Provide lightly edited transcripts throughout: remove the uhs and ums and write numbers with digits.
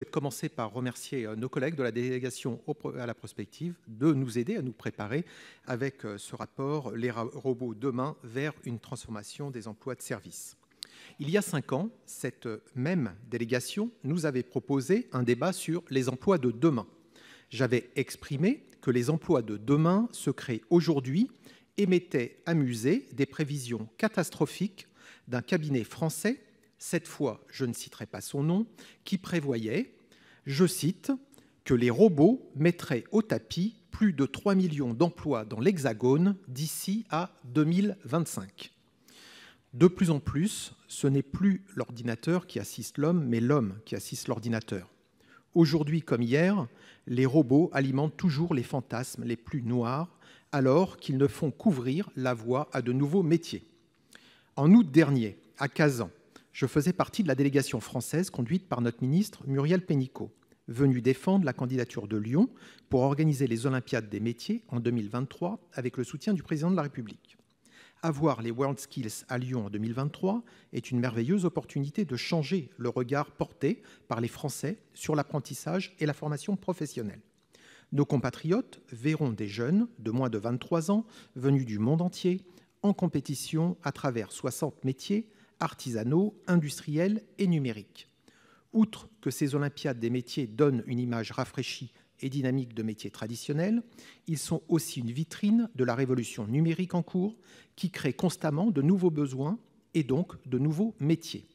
Je vais commencer par remercier nos collègues de la délégation à la prospective de nous aider à nous préparer avec ce rapport « Les robots demain vers une transformation des emplois de service ». Il y a 5 ans, cette même délégation nous avait proposé un débat sur les emplois de demain. J'avais exprimé que les emplois de demain se créent aujourd'hui et m'étais amusé des prévisions catastrophiques d'un cabinet français, cette fois je ne citerai pas son nom, qui prévoyait, je cite, que les robots mettraient au tapis plus de 3 millions d'emplois dans l'Hexagone d'ici à 2025. De plus en plus, ce n'est plus l'ordinateur qui assiste l'homme, mais l'homme qui assiste l'ordinateur. Aujourd'hui comme hier, les robots alimentent toujours les fantasmes les plus noirs, alors qu'ils ne font qu'ouvrir la voie à de nouveaux métiers. En août dernier, à Kazan, je faisais partie de la délégation française conduite par notre ministre Muriel Pénicaud, venue défendre la candidature de Lyon pour organiser les Olympiades des métiers en 2023 avec le soutien du président de la République. Avoir les WorldSkills à Lyon en 2023 est une merveilleuse opportunité de changer le regard porté par les Français sur l'apprentissage et la formation professionnelle. Nos compatriotes verront des jeunes de moins de 23 ans venus du monde entier en compétition à travers 60 métiers artisanaux, industriels et numériques. Outre que ces Olympiades des métiers donnent une image rafraîchie et dynamique de métiers traditionnels, ils sont aussi une vitrine de la révolution numérique en cours qui crée constamment de nouveaux besoins et donc de nouveaux métiers.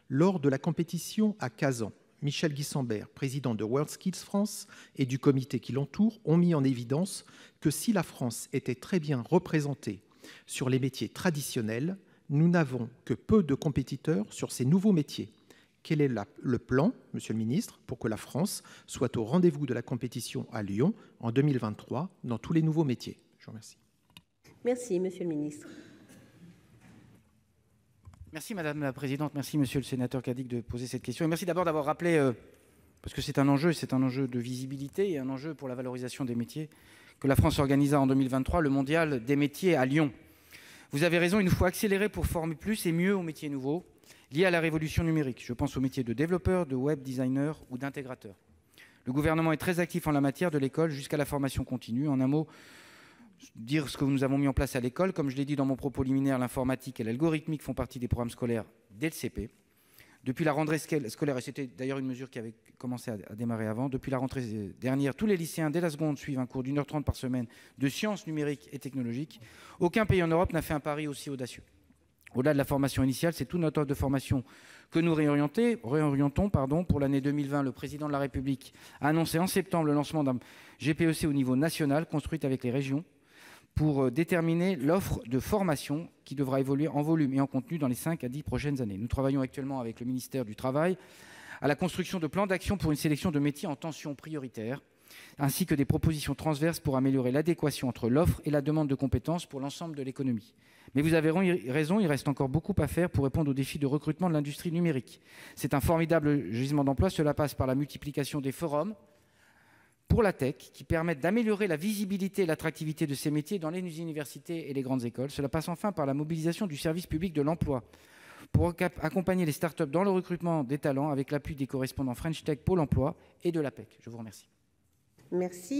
Lors de la compétition à Kazan, Michel Guissambert, président de WorldSkills France et du comité qui l'entoure, ont mis en évidence que si la France était très bien représentée sur les métiers traditionnels, nous n'avons que peu de compétiteurs sur ces nouveaux métiers. Quel est le plan, Monsieur le Ministre, pour que la France soit au rendez-vous de la compétition à Lyon en 2023 dans tous les nouveaux métiers? Je vous remercie. Merci, Monsieur le Ministre. Merci Madame la Présidente, merci Monsieur le Sénateur Cadic de poser cette question. Et merci d'abord d'avoir rappelé, parce que c'est un enjeu de visibilité et un enjeu pour la valorisation des métiers, que la France organisa en 2023 le Mondial des métiers à Lyon. Vous avez raison, il nous faut accélérer pour former plus et mieux aux métiers nouveaux liés à la révolution numérique. Je pense aux métiers de développeur, de web designer ou d'intégrateur. Le gouvernement est très actif en la matière, de l'école jusqu'à la formation continue. En un mot, dire ce que nous avons mis en place à l'école. Comme je l'ai dit dans mon propos liminaire, l'informatique et l'algorithmique font partie des programmes scolaires dès le CP. Depuis la rentrée scolaire, et c'était d'ailleurs une mesure qui avait commencé à démarrer avant, depuis la rentrée dernière, tous les lycéens dès la seconde suivent un cours d'1h30 par semaine de sciences numériques et technologiques. Aucun pays en Europe n'a fait un pari aussi audacieux. Au-delà de la formation initiale, c'est tout notre offre de formation que nous réorientons. Pour l'année 2020, le président de la République a annoncé en septembre le lancement d'un GPEC au niveau national, construite avec les régions, pour déterminer l'offre de formation qui devra évoluer en volume et en contenu dans les 5 à 10 prochaines années. Nous travaillons actuellement avec le ministère du Travail à la construction de plans d'action pour une sélection de métiers en tension prioritaire, ainsi que des propositions transverses pour améliorer l'adéquation entre l'offre et la demande de compétences pour l'ensemble de l'économie. Mais vous avez raison, il reste encore beaucoup à faire pour répondre aux défis de recrutement de l'industrie numérique. C'est un formidable gisement d'emploi. Cela passe par la multiplication des forums pour la tech qui permettent d'améliorer la visibilité et l'attractivité de ces métiers dans les universités et les grandes écoles. Cela passe enfin par la mobilisation du service public de l'emploi pour accompagner les startups dans le recrutement des talents avec l'appui des correspondants French Tech, Pôle emploi et de l'APEC. Je vous remercie. Merci.